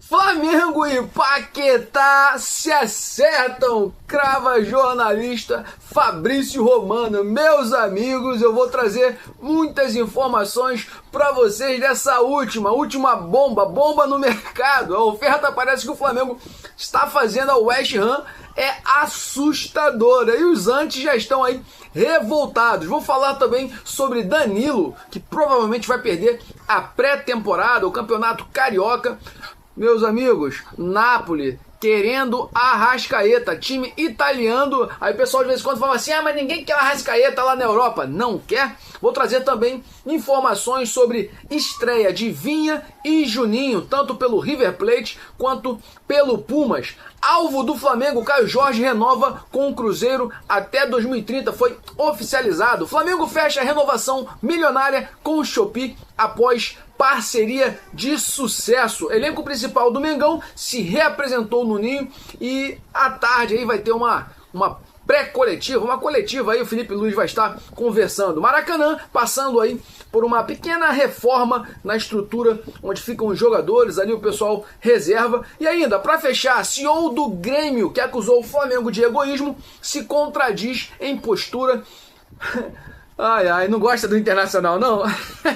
Flamengo e Paquetá se acertam, crava jornalista Fabrício Romano. Meus amigos, eu vou trazer muitas informações para vocês dessa última bomba no mercado. A oferta parece que o Flamengo está fazendo ao West Ham é assustadora e os antes já estão aí revoltados. Vou falar também sobre Danilo, que provavelmente vai perder a pré-temporada, o Campeonato Carioca. Meus amigos, Napoli querendo a Arrascaeta, time italiano. Aí o pessoal de vez em quando fala assim, mas ninguém quer a Arrascaeta lá na Europa. Não quer? Vou trazer também informações sobre estreia de Vinha e Juninho, tanto pelo River Plate quanto pelo Pumas. Alvo do Flamengo, Caio Jorge renova com o Cruzeiro até 2030, foi oficializado. O Flamengo fecha a renovação milionária com o Shopee após parceria de sucesso. Elenco principal do Mengão se reapresentou no Ninho e à tarde aí vai ter uma pré-coletiva, uma coletiva aí, o Felipe Luiz vai estar conversando. Maracanã passando aí por uma pequena reforma na estrutura onde ficam os jogadores, ali o pessoal reserva. E ainda, para fechar, CEO do Grêmio, que acusou o Flamengo de egoísmo, se contradiz em postura. Não gosta do Internacional, não?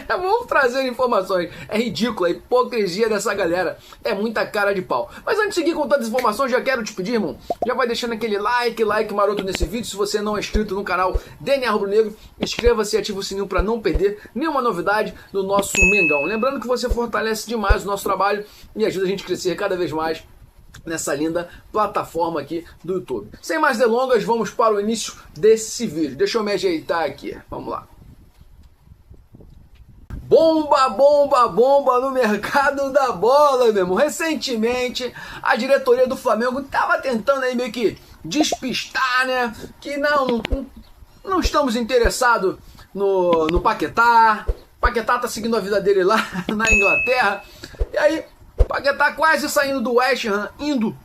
Vamos trazer informações. É ridícula a hipocrisia dessa galera. É muita cara de pau. Mas antes de seguir com todas as informações, já quero te pedir, irmão, já vai deixando aquele like maroto nesse vídeo. Se você não é inscrito no canal DNA Rubro Negro, inscreva-se e ative o sininho para não perder nenhuma novidade do nosso Mengão. Lembrando que você fortalece demais o nosso trabalho e ajuda a gente a crescer cada vez mais nessa linda plataforma aqui do YouTube. Sem mais delongas, vamos para o início desse vídeo. Deixa eu me ajeitar aqui. Vamos lá. Bomba no mercado da bola, meu irmão. Recentemente, a diretoria do Flamengo estava tentando aí meio que despistar, né? Que não estamos interessados no Paquetá. Paquetá tá seguindo a vida dele lá na Inglaterra. E aí, Paquetá quase saindo do West Ham, indo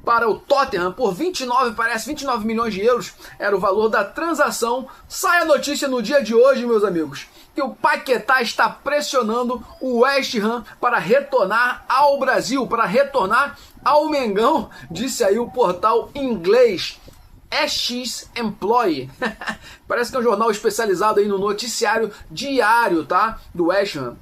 para o Tottenham por 29 milhões de euros, era o valor da transação. Sai a notícia no dia de hoje, meus amigos, que o Paquetá está pressionando o West Ham para retornar ao Brasil, para retornar ao Mengão, disse aí o portal inglês Ex-Employee. Parece que é um jornal especializado aí no noticiário diário, tá? Do West Ham.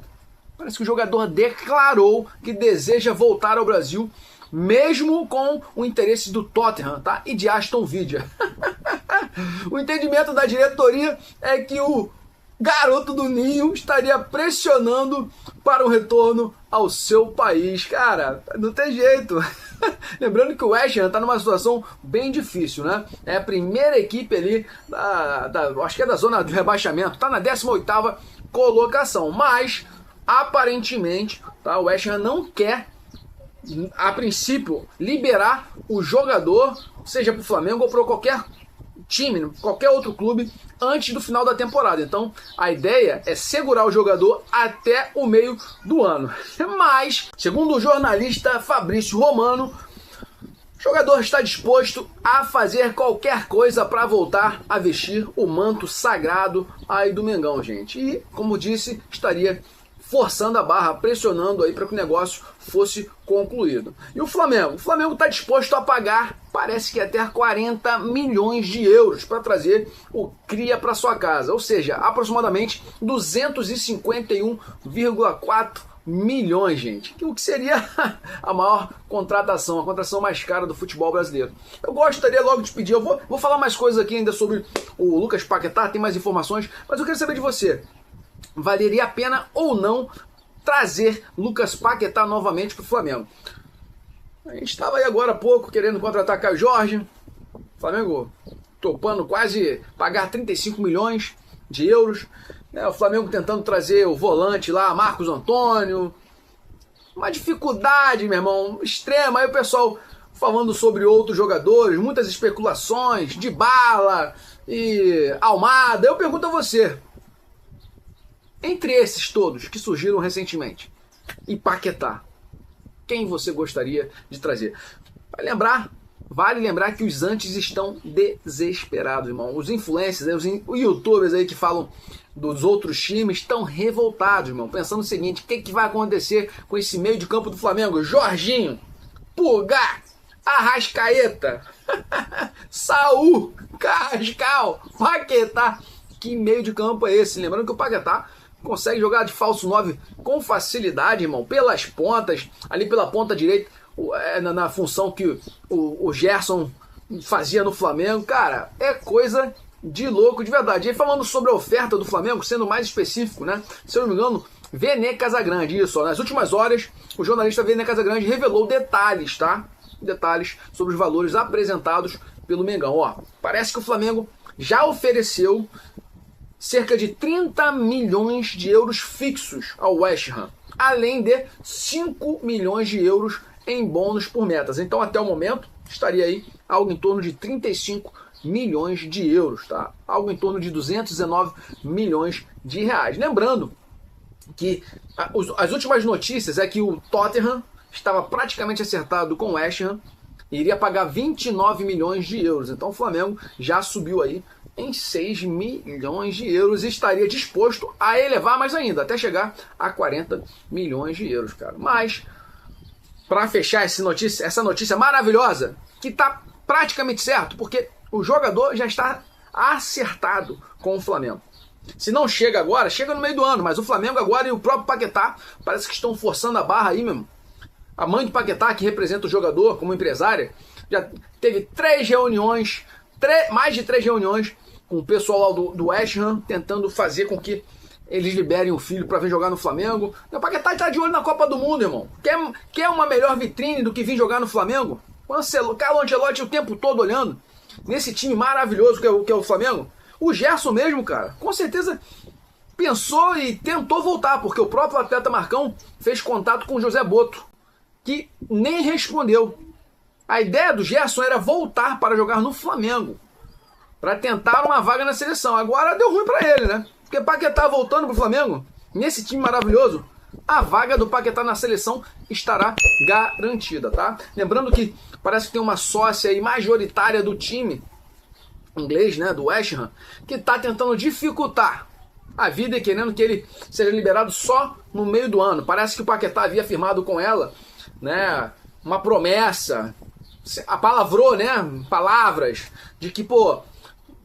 Parece que o jogador declarou que deseja voltar ao Brasil, mesmo com o interesse do Tottenham, tá? E de Aston Villa. O entendimento da diretoria é que o garoto do Ninho estaria pressionando para o retorno ao seu país. Cara, não tem jeito. Lembrando que o West Ham está numa situação bem difícil, né? É a primeira equipe ali, acho que é da zona do rebaixamento, está na 18ª colocação, mas aparentemente, tá, o West Ham não quer, a princípio, liberar o jogador, seja para o Flamengo ou para qualquer time, qualquer outro clube, antes do final da temporada. Então, a ideia é segurar o jogador até o meio do ano. Mas, segundo o jornalista Fabrício Romano, o jogador está disposto a fazer qualquer coisa para voltar a vestir o manto sagrado aí do Mengão, gente. E, como disse, estaria forçando a barra, pressionando aí para que o negócio fosse concluído. E o Flamengo? O Flamengo está disposto a pagar, parece que até 40 milhões de euros para trazer o Cria para sua casa, ou seja, aproximadamente 251,4 milhões, gente. O que seria a maior contratação, a contratação mais cara do futebol brasileiro. Eu gostaria logo de pedir, eu vou falar mais coisas aqui ainda sobre o Lucas Paquetá, tem mais informações, mas eu quero saber de você. Valeria a pena ou não trazer Lucas Paquetá novamente para o Flamengo? A gente estava aí agora há pouco querendo contratar Caio Jorge, Flamengo topando quase pagar 35 milhões de euros, né? O Flamengo tentando trazer o volante lá, Marcos Antônio, uma dificuldade, meu irmão, extrema. Aí o pessoal falando sobre outros jogadores, muitas especulações, Dybala e Almada. Eu pergunto a você, entre esses todos que surgiram recentemente, e Paquetá, quem você gostaria de trazer? Vai lembrar, vale lembrar que os antes estão desesperados, irmão. Os influencers, os youtubers aí que falam dos outros times estão revoltados, irmão. Pensando o seguinte, o que vai acontecer com esse meio de campo do Flamengo? Jorginho, Pulgar, Arrascaeta, Saul, Carrascal, Paquetá. Que meio de campo é esse? Lembrando que o Paquetá consegue jogar de falso 9 com facilidade, irmão, pelas pontas, ali pela ponta direita, na função que o Gerson fazia no Flamengo. Cara, é coisa de louco, de verdade. E falando sobre a oferta do Flamengo, sendo mais específico, né? Se eu não me engano, Vene Casagrande, isso, ó, nas últimas horas, o jornalista Vene Casagrande revelou detalhes, tá? Detalhes sobre os valores apresentados pelo Mengão. Ó, parece que o Flamengo já ofereceu cerca de 30 milhões de euros fixos ao West Ham, além de 5 milhões de euros em bônus por metas. Então, até o momento, estaria aí algo em torno de 35 milhões de euros, tá? Algo em torno de 219 milhões de reais. Lembrando que as últimas notícias é que o Tottenham estava praticamente acertado com o West Ham e iria pagar 29 milhões de euros. Então, o Flamengo já subiu aí em 6 milhões de euros e estaria disposto a elevar mais ainda, até chegar a 40 milhões de euros, cara. Mas, para fechar essa notícia maravilhosa, que está praticamente certo, porque o jogador já está acertado com o Flamengo. Se não chega agora, chega no meio do ano, mas o Flamengo agora e o próprio Paquetá parece que estão forçando a barra aí mesmo. A mãe de Paquetá, que representa o jogador como empresária, já teve mais de 3 reuniões com o pessoal lá do West Ham, tentando fazer com que eles liberem o filho para vir jogar no Flamengo. O Paquetá está de olho na Copa do Mundo, irmão. Quer uma melhor vitrine do que vir jogar no Flamengo? O Carlo Ancelotti o tempo todo olhando nesse time maravilhoso que é o Flamengo. O Gerson mesmo, cara, com certeza pensou e tentou voltar, porque o próprio atleta Marcão fez contato com o José Boto, que nem respondeu. A ideia do Gerson era voltar para jogar no Flamengo, para tentar uma vaga na seleção. Agora deu ruim para ele, né? Porque Paquetá voltando pro Flamengo, nesse time maravilhoso, a vaga do Paquetá na seleção estará garantida, tá? Lembrando que parece que tem uma sócia aí majoritária do time inglês, né, do West Ham, que tá tentando dificultar a vida e querendo que ele seja liberado só no meio do ano. Parece que o Paquetá havia firmado com ela, né, uma promessa, apalavrou, né, palavras de que, pô,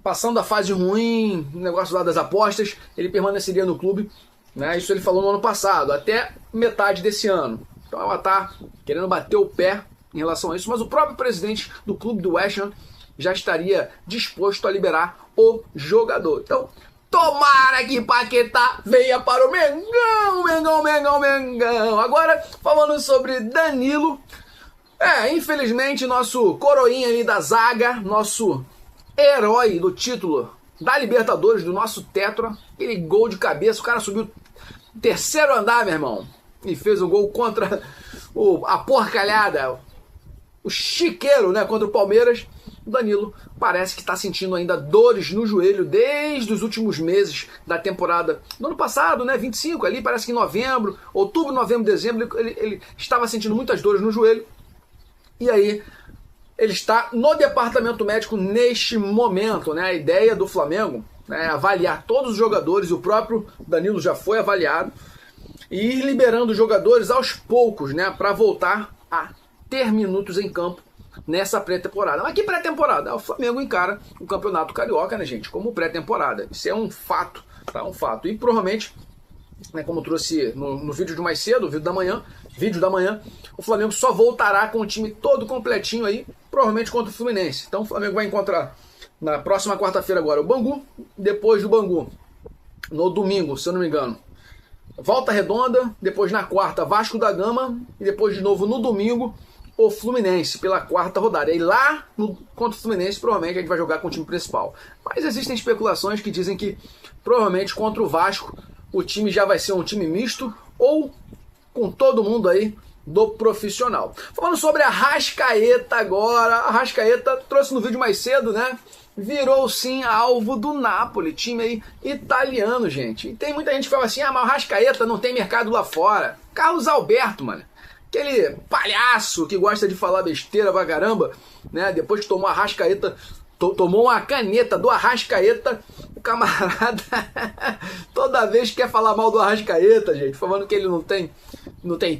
passando a fase ruim, o negócio lá das apostas, ele permaneceria no clube, né? Isso ele falou no ano passado, até metade desse ano. Então ela tá querendo bater o pé em relação a isso, mas o próprio presidente do clube do West Ham já estaria disposto a liberar o jogador. Então, tomara que Paquetá venha para o Mengão, Mengão, Mengão, Mengão. Agora, falando sobre Danilo, infelizmente, nosso coroinha aí da zaga, nosso herói do título da Libertadores, do nosso tetra, aquele gol de cabeça, o cara subiu o terceiro andar, meu irmão, e fez um gol contra a porcalhada, o chiqueiro, né, contra o Palmeiras. O Danilo parece que está sentindo ainda dores no joelho desde os últimos meses da temporada do ano passado, né, 25 ali, parece que em outubro, novembro, dezembro, ele estava sentindo muitas dores no joelho, e aí ele está no departamento médico neste momento, né? A ideia do Flamengo, né, é avaliar todos os jogadores, e o próprio Danilo já foi avaliado, e ir liberando os jogadores aos poucos, né, para voltar a ter minutos em campo nessa pré-temporada. Mas que pré-temporada? O Flamengo encara o Campeonato Carioca, né, gente, como pré-temporada. Isso é um fato, tá? Um fato. E provavelmente, né, como eu trouxe no vídeo de mais cedo, o vídeo da manhã, o Flamengo só voltará com o time todo completinho aí, provavelmente contra o Fluminense. Então o Flamengo vai encontrar na próxima quarta-feira agora o Bangu, depois do Bangu, no domingo, se eu não me engano, Volta Redonda, depois na quarta Vasco da Gama e depois de novo no domingo o Fluminense pela quarta rodada. E lá contra o Fluminense provavelmente a gente vai jogar com o time principal. Mas existem especulações que dizem que provavelmente contra o Vasco o time já vai ser um time misto ou com todo mundo aí do profissional. Falando sobre a Arrascaeta agora, a Arrascaeta trouxe no vídeo mais cedo, né? Virou sim alvo do Napoli, time aí italiano, gente. E tem muita gente que fala assim, mas o Arrascaeta não tem mercado lá fora. Carlos Alberto, mano. aquele palhaço que gosta de falar besteira pra caramba, né? Depois que tomou a Arrascaeta, tomou uma caneta do Arrascaeta, o camarada toda vez quer falar mal do Arrascaeta, gente, falando que ele não tem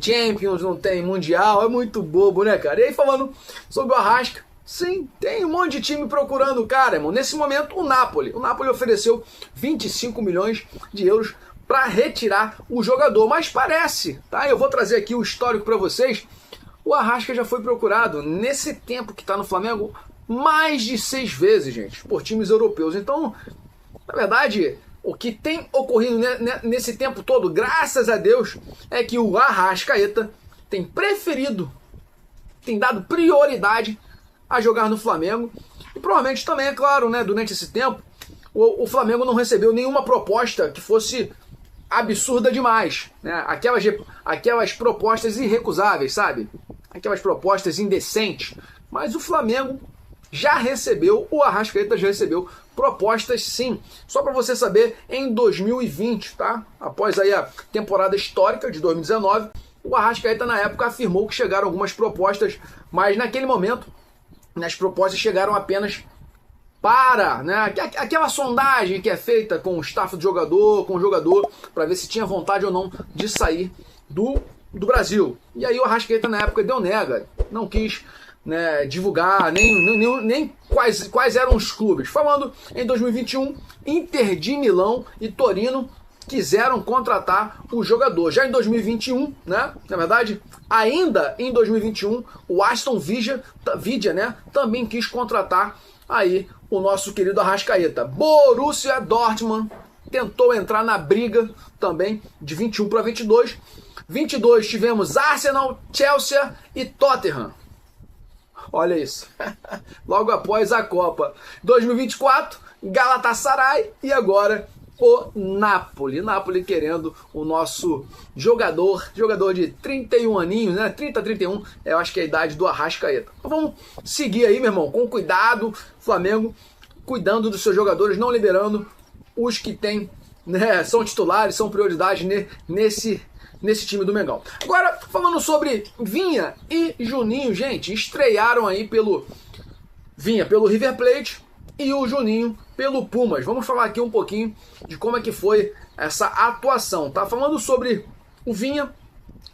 Champions, não tem Mundial, é muito bobo, né, cara? E aí, falando sobre o Arrasca, sim, tem um monte de time procurando o cara, irmão. Nesse momento, o Napoli ofereceu 25 milhões de euros para retirar o jogador, mas parece, tá? Eu vou trazer aqui o histórico para vocês. O Arrasca já foi procurado, nesse tempo que tá no Flamengo, mais de 6 vezes, gente, por times europeus. Então, na verdade, o que tem ocorrido nesse tempo todo, graças a Deus, é que o Arrascaeta tem preferido, tem dado prioridade a jogar no Flamengo. E provavelmente também, é claro, né, durante esse tempo, o Flamengo não recebeu nenhuma proposta que fosse absurda demais, né? Aquelas propostas irrecusáveis, sabe? Aquelas propostas indecentes. Mas o Flamengo já recebeu, o Arrascaeta já recebeu propostas, sim. Só para você saber, em 2020, tá? Após aí a temporada histórica de 2019, o Arrascaeta na época afirmou que chegaram algumas propostas, mas naquele momento as propostas chegaram apenas para, né, aquela sondagem que é feita com o staff do jogador, com o jogador, para ver se tinha vontade ou não de sair do Brasil. E aí o Arrascaeta na época deu nega, não quis, né, divulgar nem quais eram os clubes. Falando em 2021, Inter de Milão e Torino quiseram contratar o jogador. Já em 2021, né, na verdade, ainda em 2021, o Aston Villa, né, também quis contratar aí o nosso querido Arrascaeta. Borussia Dortmund tentou entrar na briga também de 21 para 22. 22 tivemos Arsenal, Chelsea e Tottenham. Olha isso. Logo após a Copa. 2024, Galatasaray e agora o Napoli. Napoli querendo o nosso jogador de 31 aninhos, né? 30, 31, eu acho que é a idade do Arrascaeta. Então vamos seguir aí, meu irmão, com cuidado. Flamengo cuidando dos seus jogadores, não liberando os que tem, né, são titulares, são prioridade nesse time do Mengão. Agora, falando sobre Vinha e Juninho, gente, estrearam aí Vinha pelo River Plate e o Juninho pelo Pumas. Vamos falar aqui um pouquinho de como é que foi essa atuação, tá? Falando sobre o Vinha,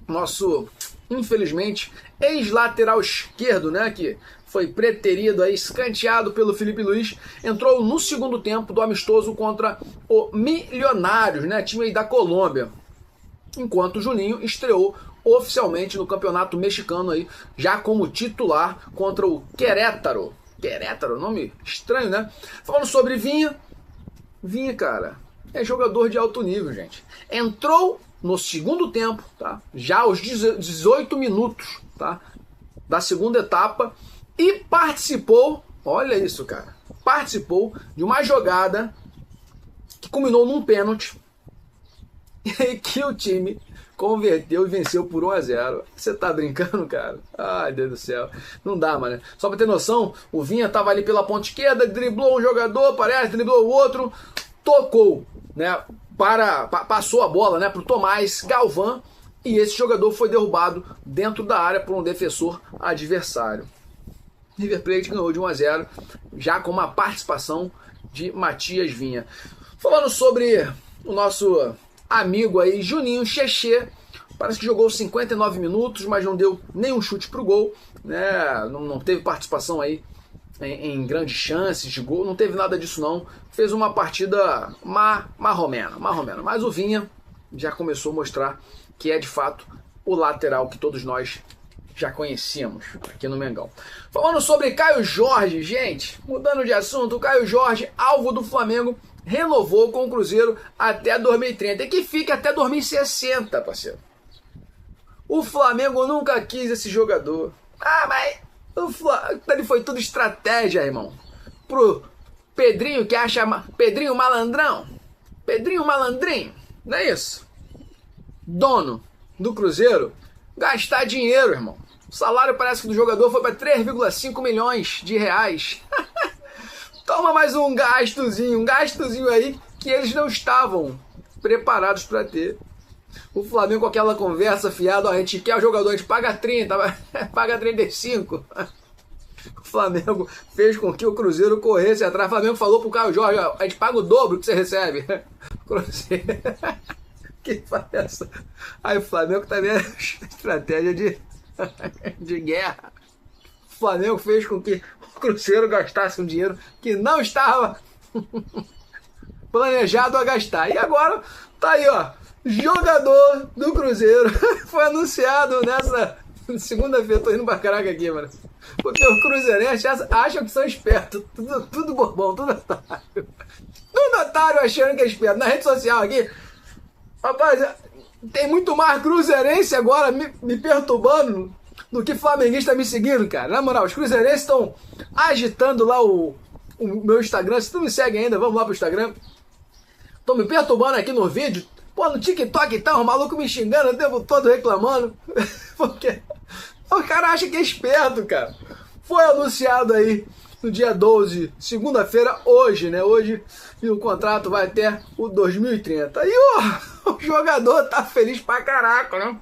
nosso, infelizmente, ex-lateral esquerdo, né, que foi preterido aí, escanteado pelo Felipe Luiz, entrou no segundo tempo do amistoso contra o Milionários, né, time aí da Colômbia. Enquanto o Juninho estreou oficialmente no campeonato mexicano aí, já como titular contra o Querétaro. Querétaro, nome estranho, né? Falando sobre Vinha, cara, é jogador de alto nível, gente. Entrou no segundo tempo, tá? Já aos 18 minutos, tá? Da segunda etapa e participou, olha isso, cara, participou de uma jogada que culminou num pênalti que o time converteu e venceu por 1-0. Você tá brincando, cara? Ai, Deus do céu. Não dá, mano. Só pra ter noção, o Vinha tava ali pela ponta esquerda, driblou um jogador, driblou o outro, tocou, né? Passou a bola, né, pro Tomás Galvão e esse jogador foi derrubado dentro da área por um defensor adversário. River Plate ganhou de 1-0, já com uma participação de Matias Vinha. Falando sobre o nosso amigo aí, Juninho Cheche, parece que jogou 59 minutos, mas não deu nenhum chute pro gol, né? Não teve participação aí em grandes chances de gol, não teve nada disso não. Fez uma partida marromena. Mas o Vinha já começou a mostrar que é de fato o lateral que todos nós já conhecíamos aqui no Mengão. Falando sobre Caio Jorge, gente, mudando de assunto, o Caio Jorge, alvo do Flamengo, renovou com o Cruzeiro até 2030 e que fique até 2060, parceiro. O Flamengo nunca quis esse jogador. Mas ele foi tudo estratégia, irmão. Pro Pedrinho que acha Pedrinho malandrão, Pedrinho malandrinho, não é isso? Dono do Cruzeiro, gastar dinheiro, irmão. O salário parece que do jogador foi para 3,5 milhões de reais. Toma mais um gastozinho aí que eles não estavam preparados para ter. O Flamengo com aquela conversa fiada, ó, a gente quer o jogador, a gente paga 30, paga 35. O Flamengo fez com que o Cruzeiro corresse atrás. O Flamengo falou pro Caio Jorge, ó, a gente paga o dobro que você recebe. Cruzeiro. Que faz essa? Aí o Flamengo também é estratégia de guerra. O Flamengo fez com que o Cruzeiro gastasse um dinheiro que não estava planejado a gastar. E agora tá aí, ó. Jogador do Cruzeiro foi anunciado nessa segunda-feira. Tô indo pra caraca aqui, mano. Porque o cruzeirense acham que são espertos. Tudo bobão, tudo otário. Tudo otário achando que é esperto. Na rede social aqui, rapaz, tem muito mais cruzeirense agora me perturbando do que flamenguista me seguindo, cara. Na moral, os cruzeirenses estão agitando lá o meu Instagram. Se tu me segue ainda, vamos lá pro Instagram. Estão me perturbando aqui no vídeo. Pô, no TikTok tá, os malucos me xingando o tempo todo, reclamando. Porque o cara acha que é esperto, cara. Foi anunciado aí no dia 12, segunda-feira, hoje, né? Hoje, e o contrato vai até o 2030. E o jogador tá feliz pra caraca, né?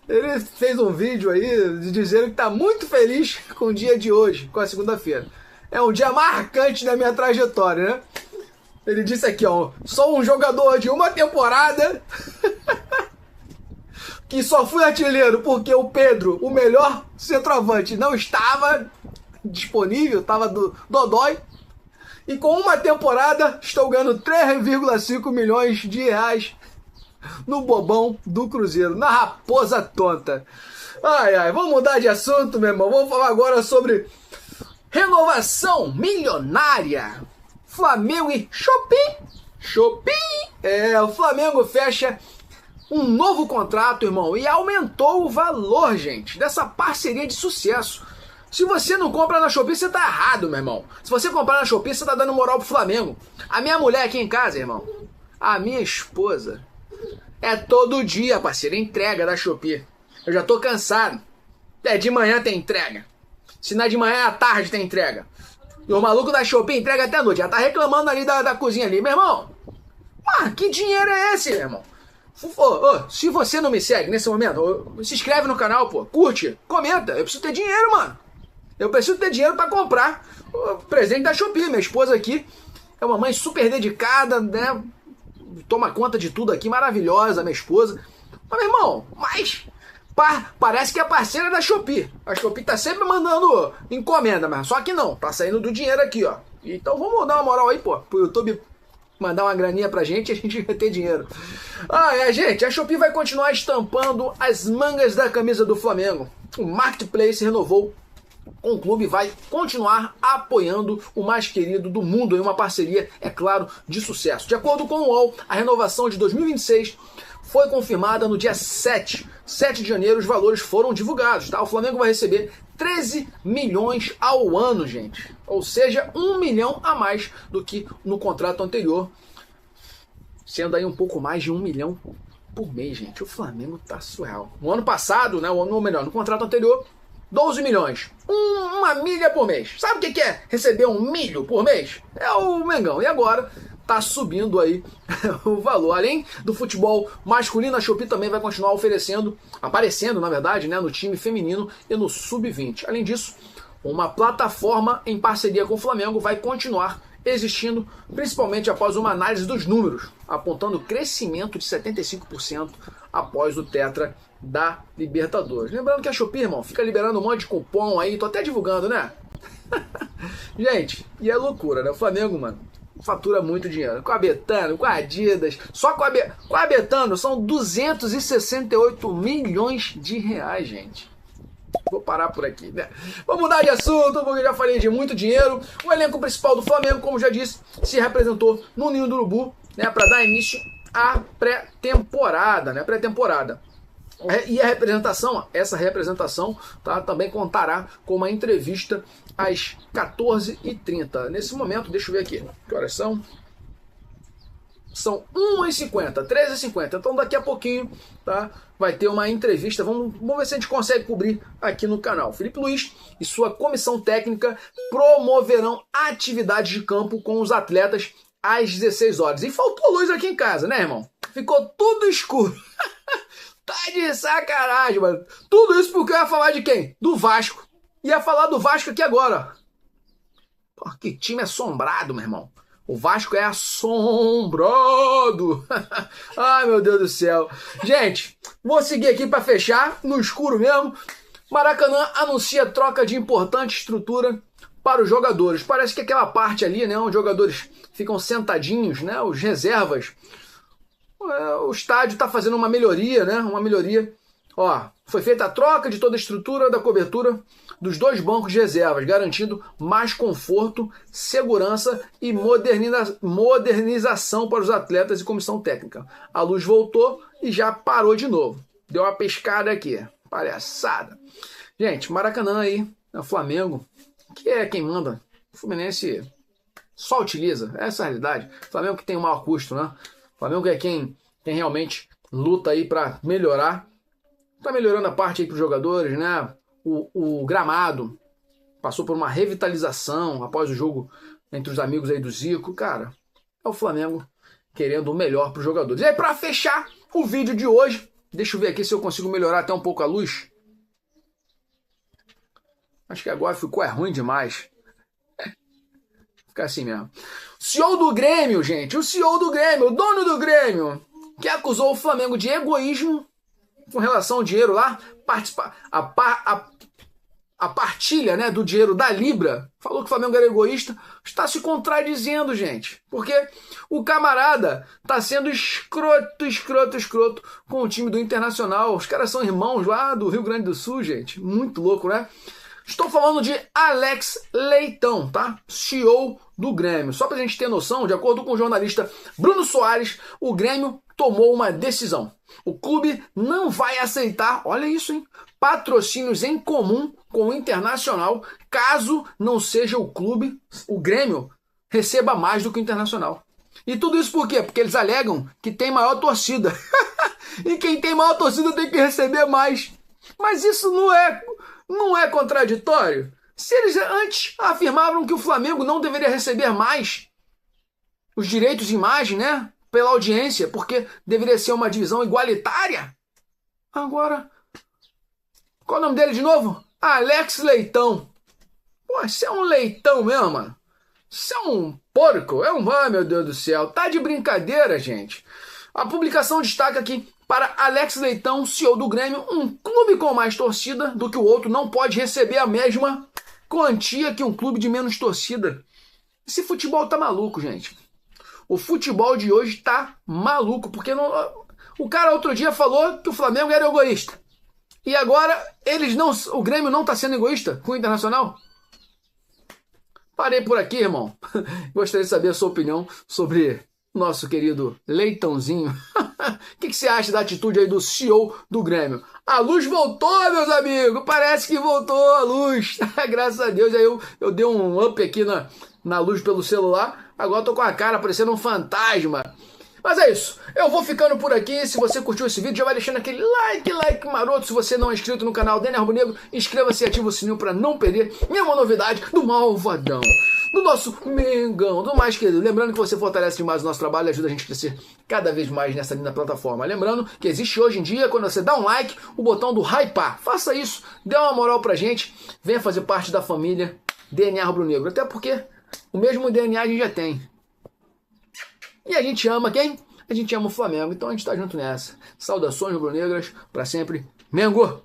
Ele fez um vídeo aí dizendo que tá muito feliz com o dia de hoje, com a segunda-feira. É um dia marcante da minha trajetória, né? Ele disse aqui, ó, sou um jogador de uma temporada que só fui artilheiro porque o Pedro, o melhor centroavante, não estava disponível, estava do dodói. E com uma temporada estou ganhando 3,5 milhões de reais no bobão do Cruzeiro, na raposa tonta. Ai, ai, vamos mudar de assunto, meu irmão. Vamos falar agora sobre renovação milionária. Flamengo e Shopee. O Flamengo fecha um novo contrato, irmão, e aumentou o valor, gente, dessa parceria de sucesso. Se você não compra na Shopee, você tá errado, meu irmão. Se você comprar na Shopee, você tá dando moral pro Flamengo. A minha mulher aqui em casa, irmão, a minha esposa, é todo dia, parceiro, entrega da Shopee. Eu já tô cansado. De manhã tem entrega. Se não é de manhã, é à tarde tem entrega. E o maluco da Shopee entrega até a noite. Já tá reclamando ali da cozinha ali. Meu irmão, que dinheiro é esse, meu irmão? Se você não me segue nesse momento, se inscreve no canal, pô. Curte, comenta. Eu preciso ter dinheiro, mano. Eu preciso ter dinheiro pra comprar o presente da Shopee. Minha esposa aqui é uma mãe super dedicada, né? Toma conta de tudo aqui. Maravilhosa, minha esposa. Mas, meu irmão, parece que é parceira da Shopee. A Shopee tá sempre mandando encomenda, mas só que não. Tá saindo do dinheiro aqui, ó. Então vamos dar uma moral aí, pô. Pro YouTube mandar uma graninha pra gente e a gente vai ter dinheiro. Gente, a Shopee vai continuar estampando as mangas da camisa do Flamengo. O Marketplace renovou com o clube e vai continuar apoiando o mais querido do mundo em uma parceria, é claro, de sucesso. De acordo com o UOL, a renovação de 2026 foi confirmada no dia 7 de janeiro, os valores foram divulgados, tá? O Flamengo vai receber 13 milhões ao ano, gente. Ou seja, 1 milhão a mais do que no contrato anterior, sendo aí um pouco mais de 1 milhão por mês, gente. O Flamengo tá surreal. No ano passado, né, no contrato anterior, 12 milhões. Uma milha por mês. Sabe o que é receber 1 milho por mês? É o Mengão. E agora tá subindo aí o valor. Além do futebol masculino, a Shopee também vai continuar aparecendo, na verdade, né, no time feminino e no sub-20. Além disso, uma plataforma em parceria com o Flamengo vai continuar existindo, principalmente após uma análise dos números, apontando crescimento de 75% após o tetra da Libertadores. Lembrando que a Shopee, irmão, fica liberando um monte de cupom aí, tô até divulgando, né? Gente, e é loucura, né? O Flamengo, mano, fatura muito dinheiro. Com a Betano, com a Adidas, só com a Betano são 268 milhões de reais, gente. Vou parar por aqui, né? Vamos mudar de assunto, porque eu já falei de muito dinheiro. O elenco principal do Flamengo, como já disse, se representou no Ninho do Urubu, né, para dar início à pré-temporada, né? E essa representação, tá, também contará com uma entrevista às 14h30. Nesse momento, deixa eu ver aqui, que horas são? São 1h50, 13h50. Então daqui a pouquinho, tá, vai ter uma entrevista. Vamos ver se a gente consegue cobrir aqui no canal. Felipe Luiz e sua comissão técnica promoverão atividades de campo com os atletas às 16 horas. E faltou luz aqui em casa, né, irmão? ficou tudo escuro. Tá de sacanagem, mano. Tudo isso porque eu ia falar de quem? Do Vasco. Ia falar do Vasco aqui agora. Pô, que time assombrado, meu irmão. O Vasco é assombrado. Ai, meu Deus do céu. Gente, vou seguir aqui para fechar, no escuro mesmo. Maracanã anuncia troca de importante estrutura para os jogadores. Parece que aquela parte ali, né, onde os jogadores ficam sentadinhos, né, os reservas, o estádio está fazendo uma melhoria, né, uma melhoria. Ó, foi feita a troca de toda a estrutura da cobertura dos 2 bancos de reservas, garantindo mais conforto, segurança e modernização para os atletas e comissão técnica. A luz voltou e já parou de novo. Deu uma pescada aqui. Palhaçada. Gente, Maracanã aí, é o Flamengo, que é quem manda. O Fluminense só utiliza, essa é a realidade. O Flamengo que tem o maior custo, né? O Flamengo é quem realmente luta aí para melhorar. Tá melhorando a parte aí para os jogadores, né? O gramado passou por uma revitalização após o jogo entre os amigos aí do Zico. Cara, é o Flamengo querendo o melhor para os jogadores. E aí, para fechar o vídeo de hoje, deixa eu ver aqui se eu consigo melhorar até um pouco a luz. Acho que agora ficou ruim demais. Fica assim mesmo. O CEO do Grêmio, gente. O CEO do Grêmio, o dono do Grêmio, que acusou o Flamengo de egoísmo com relação ao dinheiro lá, a partilha, né, do dinheiro da Libra, falou que o Flamengo era egoísta, está se contradizendo, gente. Porque o camarada está sendo escroto com o time do Internacional. Os caras são irmãos lá do Rio Grande do Sul, gente. Muito louco, né? Estou falando de Alex Leitão, tá? CEO do Grêmio. Só pra gente ter noção, de acordo com o jornalista Bruno Soares, o Grêmio tomou uma decisão. O clube não vai aceitar, olha isso, hein? Patrocínios em comum com o Internacional, caso não seja o clube, o Grêmio, receba mais do que o Internacional. E tudo isso por quê? Porque eles alegam que tem maior torcida. E quem tem maior torcida tem que receber mais. Mas isso não é contraditório? Se eles antes afirmavam que o Flamengo não deveria receber mais os direitos de imagem, né? Pela audiência, porque deveria ser uma divisão igualitária. Agora, qual é o nome dele de novo? Alex Leitão. Pô, isso é um leitão mesmo, mano. Isso é um porco. Ai, meu Deus do céu. Tá de brincadeira, gente. A publicação destaca que, para Alex Leitão, CEO do Grêmio, um clube com mais torcida do que o outro não pode receber a mesma quantia que um clube de menos torcida. Esse futebol tá maluco, gente. O futebol de hoje tá maluco, porque o cara outro dia falou que o Flamengo era egoísta. E agora o Grêmio não tá sendo egoísta com o Internacional? Parei por aqui, irmão. Gostaria de saber a sua opinião sobre nosso querido Leitãozinho. O que você acha da atitude aí do CEO do Grêmio? A luz voltou, meus amigos. Parece que voltou a luz. Graças a Deus. Aí eu dei um up aqui na luz pelo celular. Agora eu tô com a cara parecendo um fantasma. Mas é isso. Eu vou ficando por aqui. Se você curtiu esse vídeo, já vai deixando aquele like maroto. Se você não é inscrito no canal Daniel Rubro-Negro, inscreva-se e ativa o sininho para não perder nenhuma novidade do Malvadão, do nosso Mengão, do mais querido. Lembrando que você fortalece demais o nosso trabalho e ajuda a gente a crescer cada vez mais nessa linda plataforma. Lembrando que existe hoje em dia, quando você dá um like, o botão do hypar. Faça isso, dê uma moral pra gente, venha fazer parte da família DNA Rubro-Negro. Até porque o mesmo DNA a gente já tem. E a gente ama quem? A gente ama o Flamengo. Então a gente tá junto nessa. Saudações rubro-negras, pra sempre. Mengo!